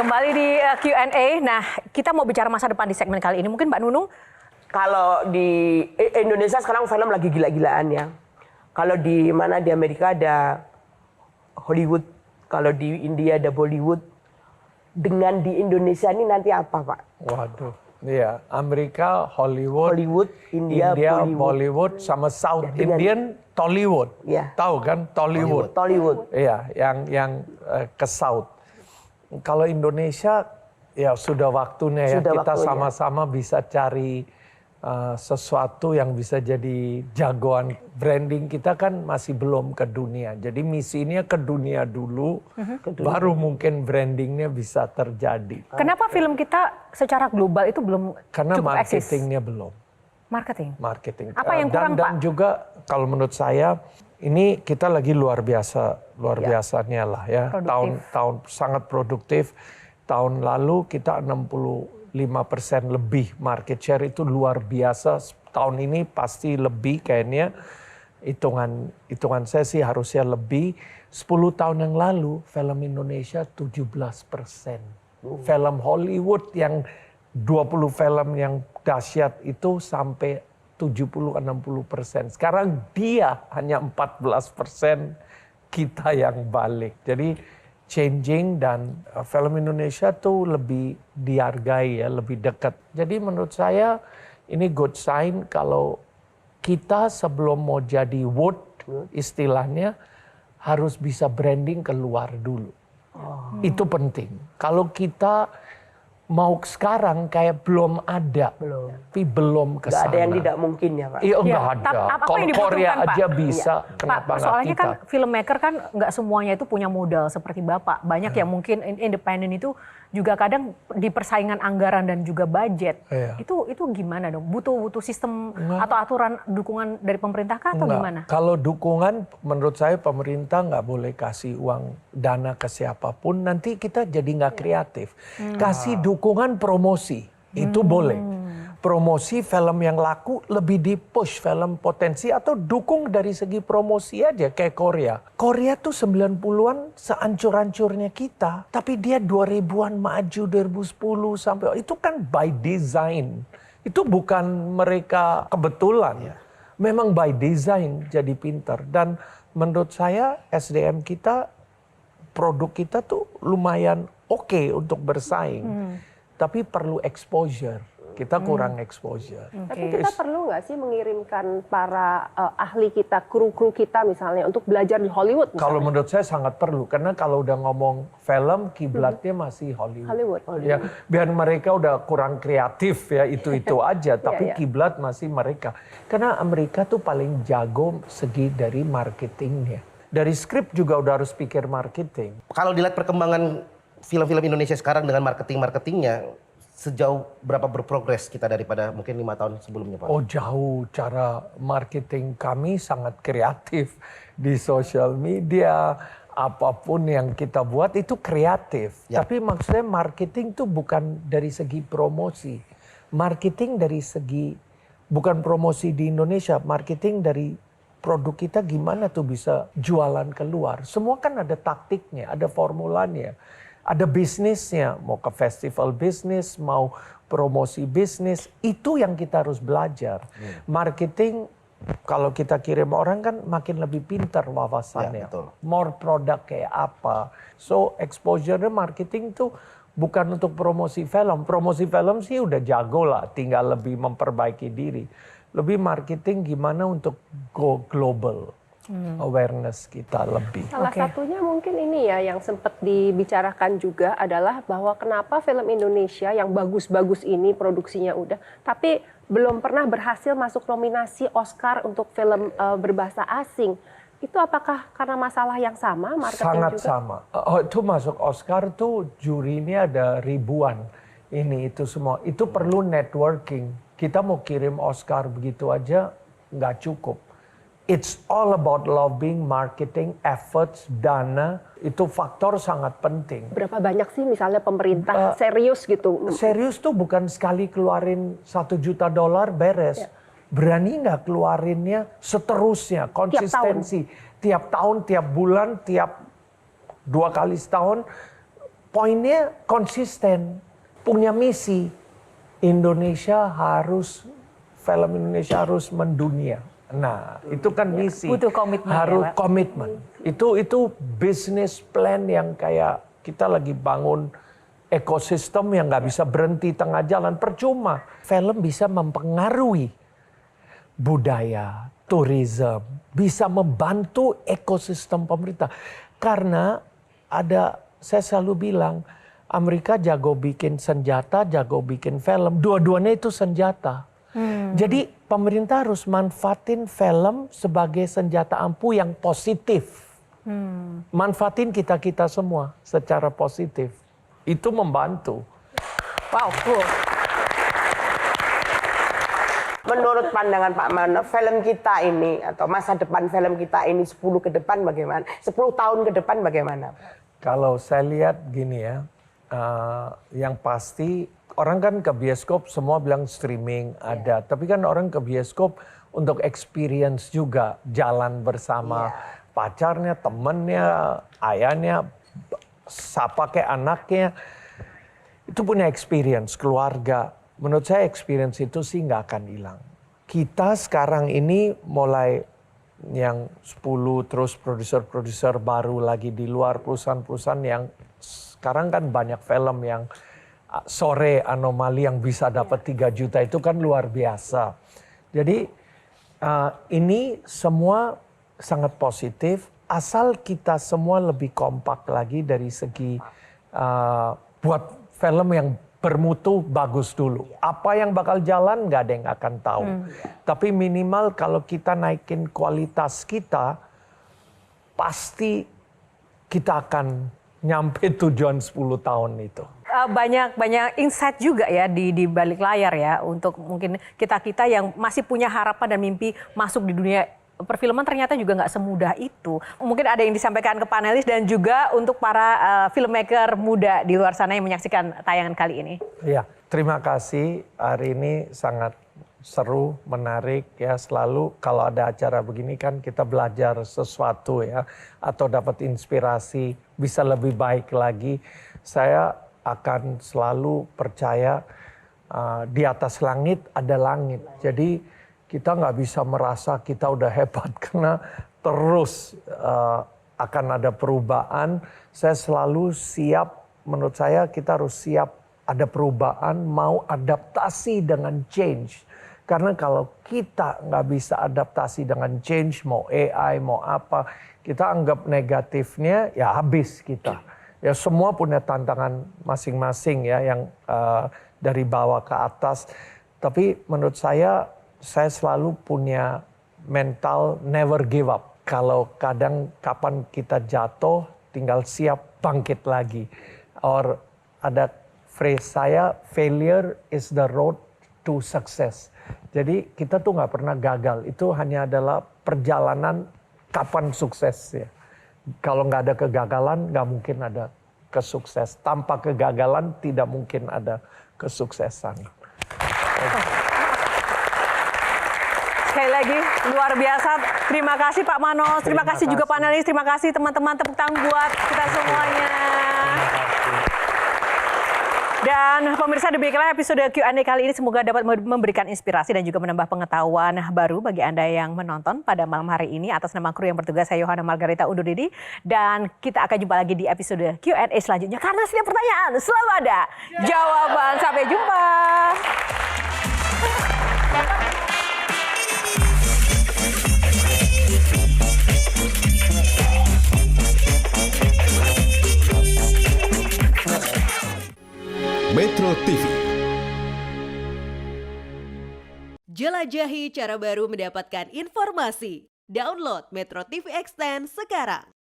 Kembali di Q&A. Nah, kita mau bicara masa depan di segmen kali ini. Mungkin Mbak Nunung? Kalau di Indonesia sekarang film lagi gila-gilaan ya. Kalau di mana di Amerika ada Hollywood, kalau di India ada Bollywood. Dengan di Indonesia ini nanti apa, Pak? Waduh, iya. Amerika Hollywood, India Bollywood, sama South Indian Tollywood. Ya. Tahu kan Tollywood? Tollywood. Iya, yang ke South. Kalau Indonesia ya sudah waktunya ya kita sama-sama bisa cari sesuatu yang bisa jadi jagoan. Branding kita kan masih belum ke dunia. Jadi misinya ke dunia dulu, baru mungkin brandingnya bisa terjadi. Kenapa film kita secara global itu belum Karena cukup eksis? marketingnya belum. Marketing. Apa yang kurang, dan Pak? juga kalau menurut saya ini kita lagi luar biasanya lah ya. Tahun sangat produktif. Tahun lalu kita 65% lebih market share, itu luar biasa. Tahun ini pasti lebih kayaknya. Hitungan saya sih harusnya lebih. 10 tahun yang lalu film Indonesia 17%. Film Hollywood yang 20 film yang dahsyat itu sampai 70-60%. Sekarang dia hanya 14%, kita yang balik. Jadi changing, dan film Indonesia tuh lebih dihargai ya, lebih dekat. Jadi menurut saya ini good sign kalau kita sebelum mau jadi wood istilahnya harus bisa branding keluar dulu. Itu penting. Kalau kita mau sekarang kayak belum ada, tapi belum ke sana. Nggak ada yang tidak mungkin ya, Pak? Iya, nggak ada. Apa Kalau yang Korea dibutuhkan, Pak? aja bisa, Pak, kenapa nggak persoalannya kita? kan filmmaker kan nggak semuanya itu punya modal seperti Bapak. Banyak yang mungkin independen itu juga kadang di persaingan anggaran dan juga budget. Iya. Itu gimana dong? Butuh sistem atau aturan dukungan dari pemerintah kah atau gimana? Kalau dukungan, menurut saya pemerintah nggak boleh kasih uang dana ke siapapun. Nanti kita jadi nggak kreatif. Kasih dukungan promosi, itu boleh. Promosi film yang laku lebih di-push film potensi, atau dukung dari segi promosi aja kayak Korea. Korea tuh 90-an seancur-ancurnya kita, tapi dia 2000-an maju, 2010 sampai itu kan by design. Itu bukan mereka kebetulan. Memang by design jadi pinter. Dan menurut saya SDM kita, produk kita tuh lumayan oke untuk bersaing. Tapi perlu exposure. Kita kurang exposure. Tapi kita perlu nggak sih mengirimkan para ahli kita, kru-kru kita misalnya untuk belajar di Hollywood misalnya? Kalau menurut saya sangat perlu, karena kalau udah ngomong film, kiblatnya masih Hollywood. Ya, biar mereka udah kurang kreatif ya, itu aja. Tapi kiblat masih mereka. Karena Amerika tuh paling jago segi dari marketingnya. Dari skrip juga udah harus pikir marketing. Kalau dilihat perkembangan film-film Indonesia sekarang dengan marketingnya, sejauh berapa berprogres kita daripada mungkin 5 tahun sebelumnya, Pak? Oh, jauh. Cara marketing kami sangat kreatif di sosial media. Apapun yang kita buat itu kreatif. Tapi maksudnya marketing itu bukan dari segi promosi. Marketing dari segi, bukan promosi di Indonesia, marketing dari produk kita gimana tuh bisa jualan keluar. Semua kan ada taktiknya, ada formulanya. Ada bisnisnya, mau ke festival bisnis, mau promosi bisnis, itu yang kita harus belajar. Marketing, kalau kita kirim orang kan makin lebih pintar wawasannya. More produk kayak apa. So exposure marketing tuh bukan untuk promosi film. Promosi film sih udah jago lah, tinggal lebih memperbaiki diri. Lebih marketing gimana untuk go global. Awareness kita lebih. Salah satunya mungkin ini ya yang sempat dibicarakan juga adalah bahwa kenapa film Indonesia yang bagus-bagus ini produksinya udah, tapi belum pernah berhasil masuk nominasi Oscar untuk film berbahasa asing. Itu apakah karena masalah yang sama, marketing sangat juga? sama. Itu masuk Oscar tuh jurinya ada ribuan. Ini itu semua. Itu perlu networking. Kita mau kirim Oscar begitu aja nggak cukup. It's all about lobbying, marketing, efforts, dana. Itu faktor sangat penting. Berapa banyak sih misalnya pemerintah serius gitu? Serius tuh bukan sekali keluarin $1 juta beres. Berani nggak keluarinnya seterusnya, konsistensi. Tiap tahun, tiap bulan, tiap 2 kali setahun. poinnya konsisten, punya misi. Indonesia harus, film Indonesia harus mendunia. Nah, itu kan misi. Butuh komitmen, harus ya, Pak? komitmen. Itu business plan yang kayak kita lagi bangun ekosistem yang nggak bisa berhenti tengah jalan, percuma. Film bisa mempengaruhi budaya, tourism, bisa membantu ekosistem pemerintah. Karena saya selalu bilang, Amerika jago bikin senjata, jago bikin film, dua-duanya itu senjata. Jadi pemerintah harus manfaatin film sebagai senjata ampuh yang positif. Manfaatin kita-kita semua secara positif. Itu membantu. Wow, cool. Menurut pandangan Pak Mano, film kita ini atau masa depan film kita ini 10 ke depan bagaimana? 10 tahun ke depan bagaimana? Kalau saya lihat gini ya, yang pasti orang kan ke bioskop semua bilang streaming ada, tapi kan orang ke bioskop untuk experience juga, jalan bersama pacarnya, temennya, ayahnya, siapa kayak anaknya, itu punya experience keluarga. Menurut saya experience itu sih nggak akan hilang. Kita sekarang ini mulai yang 10 terus produser-produser baru lagi di luar, perusahaan-perusahaan yang sekarang kan banyak film yang sore anomali yang bisa dapat 3 juta itu kan luar biasa. Jadi ini semua sangat positif asal kita semua lebih kompak lagi dari segi buat film yang bermutu bagus dulu. Apa yang bakal jalan nggak ada yang akan tahu. Tapi minimal kalau kita naikin kualitas kita, pasti kita akan nyampe tujuan 10 tahun itu. Banyak insight juga ya di balik layar ya untuk mungkin kita-kita yang masih punya harapan dan mimpi masuk di dunia perfilman ternyata juga nggak semudah itu. Mungkin ada yang disampaikan ke panelis dan juga untuk para filmmaker muda di luar sana yang menyaksikan tayangan kali ini. Ya, terima kasih. Hari ini sangat seru, menarik ya. Selalu kalau ada acara begini kan kita belajar sesuatu ya. Atau dapat inspirasi, bisa lebih baik lagi. Saya akan selalu percaya di atas langit ada langit. Jadi kita nggak bisa merasa kita udah hebat karena terus akan ada perubahan. Saya selalu siap, menurut saya kita harus siap ada perubahan, mau adaptasi dengan change. Karena kalau kita nggak bisa adaptasi dengan change, mau AI, mau apa, kita anggap negatifnya, ya habis kita. Ya semua punya tantangan masing-masing ya, yang dari bawah ke atas. Tapi menurut saya selalu punya mental never give up. Kalau kapan kita jatuh, tinggal siap bangkit lagi. Or ada phrase saya, failure is the road to success. Jadi kita tuh nggak pernah gagal. Itu hanya adalah perjalanan kapan sukses ya. Kalau nggak ada kegagalan, nggak mungkin ada kesukses. Tanpa kegagalan tidak mungkin ada kesuksesan. Sekali lagi luar biasa. Terima kasih Pak Manos, terima kasih juga panelis, terima kasih teman-teman, tepuk tangan buat kita semuanya. Dan pemirsa, demikianlah episode Q&A kali ini, semoga dapat memberikan inspirasi dan juga menambah pengetahuan baru bagi Anda yang menonton pada malam hari ini. Atas nama kru yang bertugas, saya Yohana Margarita undur diri dan kita akan jumpa lagi di episode Q&A selanjutnya karena setiap pertanyaan selalu ada jawaban. Sampai jumpa. Metro TV. Jelajahi cara baru mendapatkan informasi. Download Metro TV Extend sekarang.